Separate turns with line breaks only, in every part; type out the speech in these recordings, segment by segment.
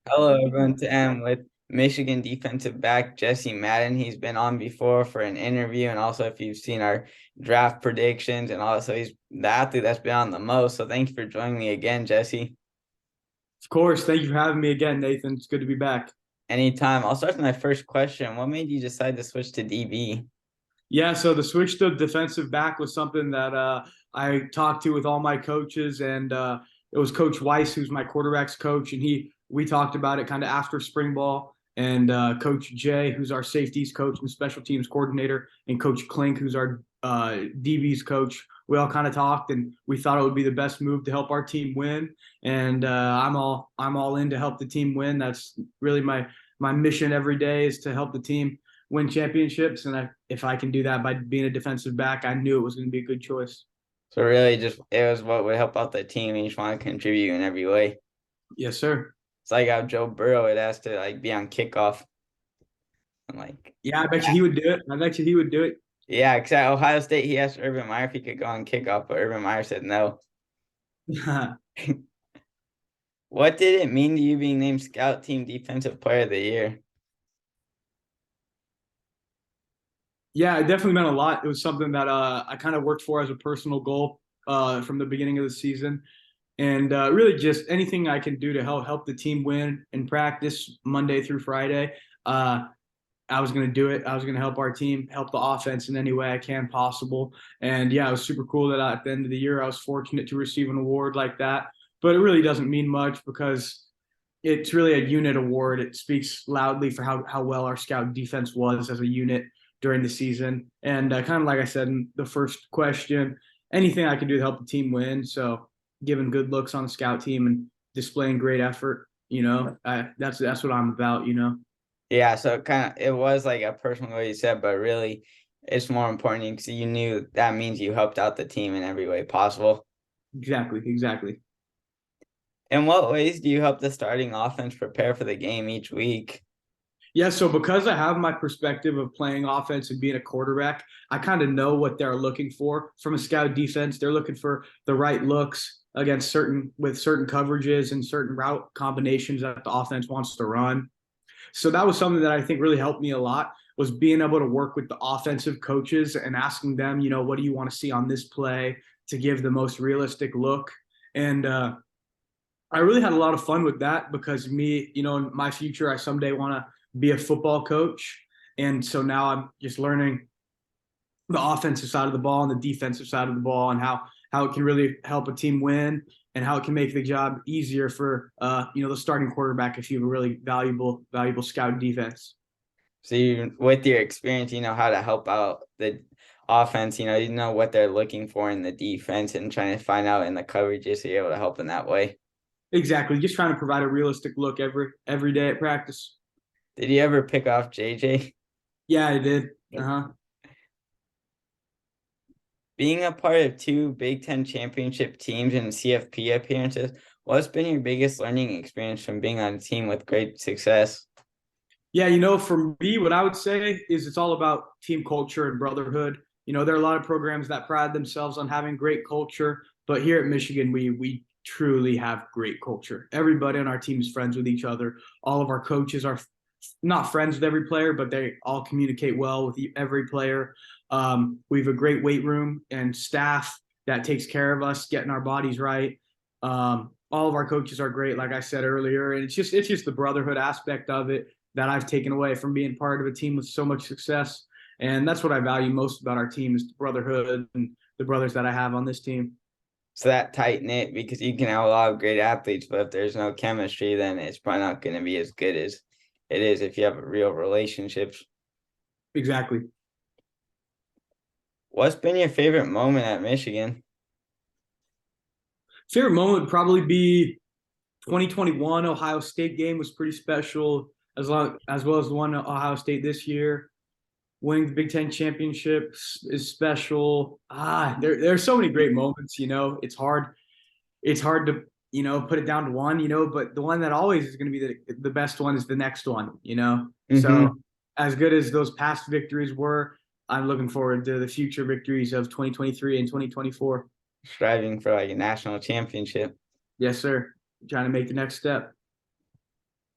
Hello, everyone. To M with Michigan defensive back Jesse Madden. He's been on before for an interview, and also if you've seen our draft predictions, and also he's the athlete that's been on the most. So thank you for joining me again, Jesse.
Of course. Thank you for having me again, Nathan. It's good to be back.
Anytime. I'll start with my first question. What made you decide to switch to DB?
Yeah, so the switch to defensive back was something that I talked to with all my coaches, and it was Coach Weiss, who's my quarterbacks coach, and we talked about it kind of after spring ball, and Coach Jay, who's our safeties coach and special teams coordinator, and Coach Klink, who's our DBs coach. We all kind of talked, and we thought it would be the best move to help our team win. And I'm all in to help the team win. That's really my mission every day is to help the team win championships. And if I can do that by being a defensive back, I knew it was going to be a good choice.
So really, just it was what would help out the team, and you just want to contribute in every way.
Yes, sir.
It's like how Joe Burrow would ask to be on kickoff. I'm like,
Yeah, I bet you he would do it. I bet you he would do it.
yeah, because at Ohio State, he asked Urban Meyer if he could go on kickoff, but Urban Meyer said no. What did it mean to you being named Scout Team Defensive Player of the Year?
Yeah, it definitely meant a lot. It was something that I kind of worked for as a personal goal from the beginning of the season. And really just anything I can do to help the team win in practice Monday through Friday. I was going to do it. I was going to help our team, help the offense in any way I can possible. And yeah, it was super cool that at the end of the year, I was fortunate to receive an award like that. But it really doesn't mean much because it's really a unit award. It speaks loudly for how well our scout defense was as a unit during the season. And kind of like I said in the first question, anything I can do to help the team win. So giving good looks on the scout team and displaying great effort, that's what I'm about.
Yeah, so it was like a personal goal you said, but really it's more important because you knew that means you helped out the team in every way possible.
Exactly, exactly.
In what ways do you help the starting offense prepare for the game each week?
Yeah, so because I have my perspective of playing offense and being a quarterback, I kind of know what they're looking for from a scout defense. They're looking for the right looks against certain coverages and certain route combinations that the offense wants to run. So that was something that I think really helped me a lot was being able to work with the offensive coaches and asking them, what do you want to see on this play to give the most realistic look. And I really had a lot of fun with that because me, in my future, I someday want to be a football coach. And so now I'm just learning the offensive side of the ball and the defensive side of the ball and how it can really help a team win and how it can make the job easier for the starting quarterback if you have a really valuable scout defense.
So with your experience, you know how to help out the offense, you know what they're looking for in the defense and trying to find out in the coverages so you're able to help in that way.
Exactly, just trying to provide a realistic look every day at practice.
Did you ever pick off JJ?
Yeah, I did. Uh-huh.
Being a part of two Big Ten championship teams and CFP appearances, what's been your biggest learning experience from being on a team with great success?
Yeah, for me, what I would say is it's all about team culture and brotherhood. There are a lot of programs that pride themselves on having great culture, but here at Michigan, we truly have great culture. Everybody on our team is friends with each other. All of our coaches are not friends with every player, but they all communicate well with every player. We have a great weight room and staff that takes care of us getting our bodies right. All of our coaches are great, like I said earlier, and it's just the brotherhood aspect of it that I've taken away from being part of a team with so much success. And that's what I value most about our team is the brotherhood and the brothers that I have on this team.
So that tight knit because you can have a lot of great athletes, but if there's no chemistry, then it's probably not going to be as good as it is if you have real relationships.
Exactly.
What's been your favorite moment at Michigan?
Favorite moment would probably be 2021 Ohio State game was pretty special, as well as the one Ohio State this year. Winning the Big Ten championships is special. There are so many great moments. It's hard to put it down to one. But the one that always is going to be the best one is the next one.
Mm-hmm.
So as good as those past victories were, I'm looking forward to the future victories of 2023 and 2024.
Striving for like a national championship.
Yes, sir. Trying to make the next step.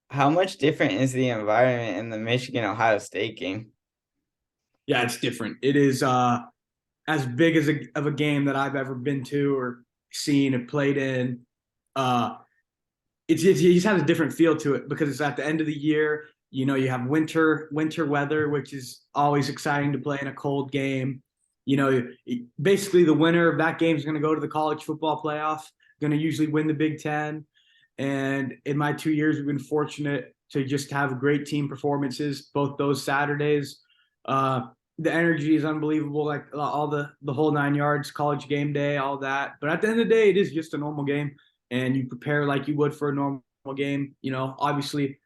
How much different is the environment in the Michigan Ohio State game?
Yeah, it's different. It is as big as of a game that I've ever been to or seen and played in. Uh, it just has a different feel to it because it's at the end of the year. You know, you have winter weather, which is always exciting to play in a cold game. You know, basically the winner of that game is going to go to the college football playoff, going to usually win the Big Ten. And in my 2 years, we've been fortunate to just have great team performances both those Saturdays. Uh, the energy is unbelievable, like all the whole 9 yards, college game day, all that. But at the end of the day, it is just a normal game, and you prepare like you would for a normal game. You know, obviously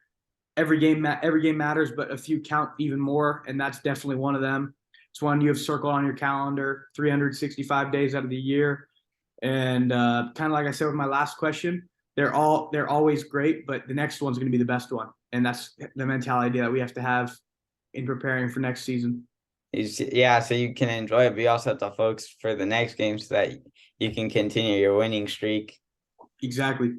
every game matters, but a few count even more, and that's definitely one of them. It's one you have circled on your calendar 365 days out of the year. And kind of like I said with my last question, they're always great, but the next one's going to be the best one, and that's the mentality that we have to have in preparing for next season.
Yeah, so you can enjoy it, but you also have to focus for the next game so that you can continue your winning streak.
Exactly.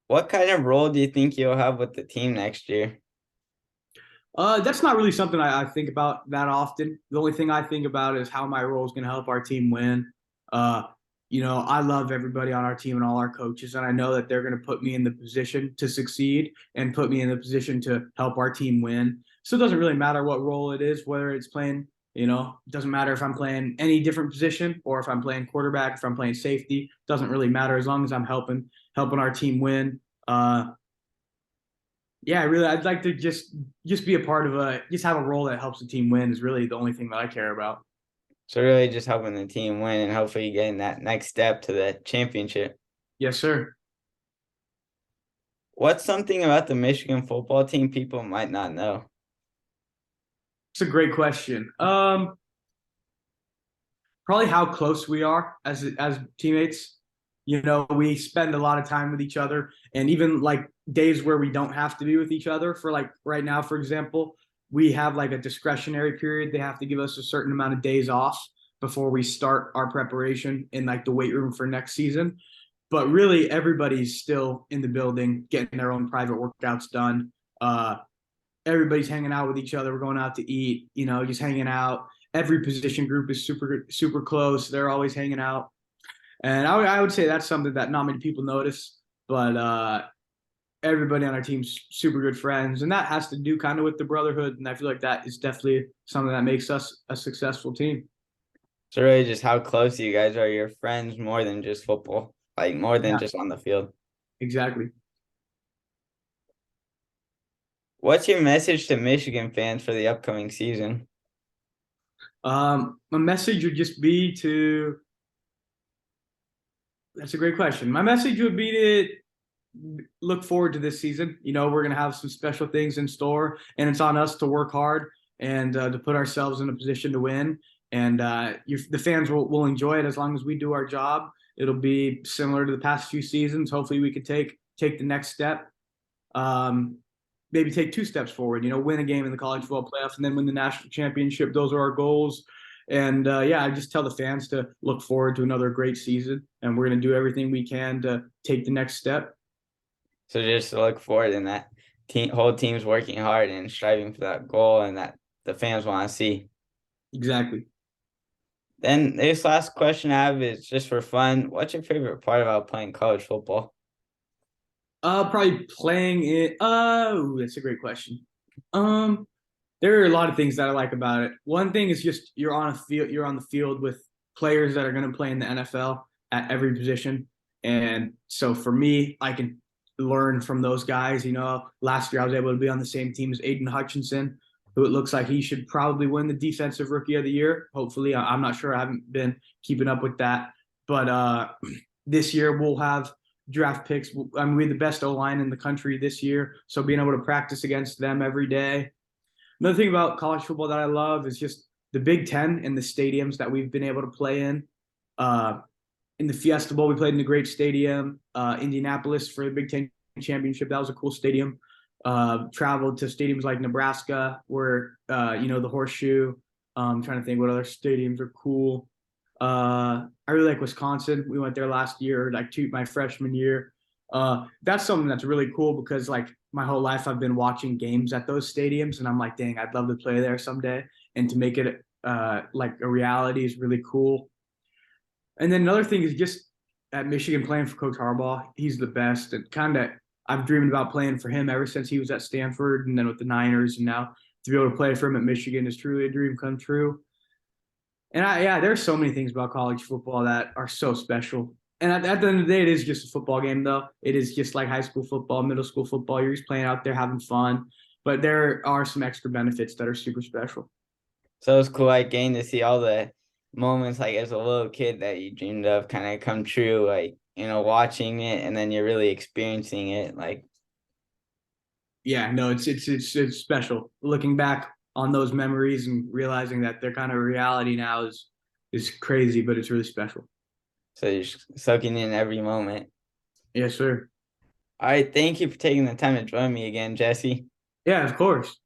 What kind of role do you think you'll have with the team next year?
That's not really something I think about that often. The only thing I think about is how my role is going to help our team win. Uh, you know, I love everybody on our team and all our coaches, and I know that they're going to put me in the position to succeed and put me in the position to help our team win. So it doesn't really matter what role it is, whether it's playing, you know, it doesn't matter if I'm playing any different position or if I'm playing quarterback, if I'm playing safety, it doesn't really matter as long as I'm helping our team win. Yeah, really, I'd like to just be a part of just have a role that helps the team win is really the only thing that I care about.
So really just helping the team win and hopefully getting that next step to the championship.
Yes, sir.
What's something about the Michigan football team people might not know?
It's a great question. Probably how close we are as teammates. You know, we spend a lot of time with each other, and even like days where we don't have to be with each other. For like right now, for example, we have like a discretionary period. They have to give us a certain amount of days off before we start our preparation in like the weight room for next season. But really, everybody's still in the building getting their own private workouts done. Uh, Everybody's hanging out with each other. We're going out to eat, you know, just hanging out. Every position group is super close. They're always hanging out. And I would say that's something that not many people notice, but everybody on our team's super good friends. And that has to do kind of with the brotherhood. And I feel like that is definitely something that makes us a successful team.
So really just how close you guys are. You're friends more than just football, like more than
Yeah,
just on the field.
exactly.
What's your message to Michigan fans for the upcoming season?
My message would just be to, that's a great question. My message would be to look forward to this season. You know, we're going to have some special things in store, and it's on us to work hard and to put ourselves in a position to win. And the fans will enjoy it as long as we do our job. It'll be similar to the past few seasons. Hopefully, we could take the next step, um, maybe take two steps forward. You know, win a game in the college football playoff and then win the national championship. Those are our goals. And yeah, I just tell the fans to look forward to another great season, and we're going to do everything we can to take the next step.
So just to look forward and that whole team's working hard and striving for that goal and that the fans want to see.
Exactly.
Then this last question I have is just for fun. What's your favorite part about playing college football?
Probably playing it. Oh, that's a great question. Um, there are a lot of things that I like about it. One thing is just you're on the field with players that are going to play in the NFL at every position. And so for me, I can learn from those guys. You know, last year I was able to be on the same team as Aiden Hutchinson, who it looks like he should probably win the defensive rookie of the year. Hopefully, I'm not sure. I haven't been keeping up with that. But this year we'll have draft picks. I mean, we have the best O line in the country this year. So being able to practice against them every day. Another thing about college football that I love is just the Big Ten and the stadiums that we've been able to play in. Uh, in the Fiesta Bowl, we played in a great stadium. Indianapolis for the Big Ten championship, that was a cool stadium. Traveled to stadiums like Nebraska, where you know the Horseshoe. Trying to think what other stadiums are cool. I really like Wisconsin. We went there last year, like my freshman year. That's something that's really cool because like my whole life I've been watching games at those stadiums, and I'm like, dang, I'd love to play there someday. And to make it like a reality is really cool. And then another thing is just at Michigan playing for Coach Harbaugh. He's the best. And kind of, I've dreamed about playing for him ever since he was at Stanford and then with the Niners. And now to be able to play for him at Michigan is truly a dream come true. And yeah, there's so many things about college football that are so special. And at the end of the day, it is just a football game, though. It is just like high school football, middle school football. You're just playing out there having fun. But there are some extra benefits that are super special.
So it's cool, like getting to see all the moments like as a little kid that you dreamed of kind of come true, like, watching it and then you're really experiencing it. Like,
Yeah, no, it's special. Looking back on those memories and realizing that they're kind of reality now is crazy, but it's really special.
so you're soaking in every moment.
Yes, sir.
All right, thank you for taking the time to join me again, Jesse.
Yeah, of course.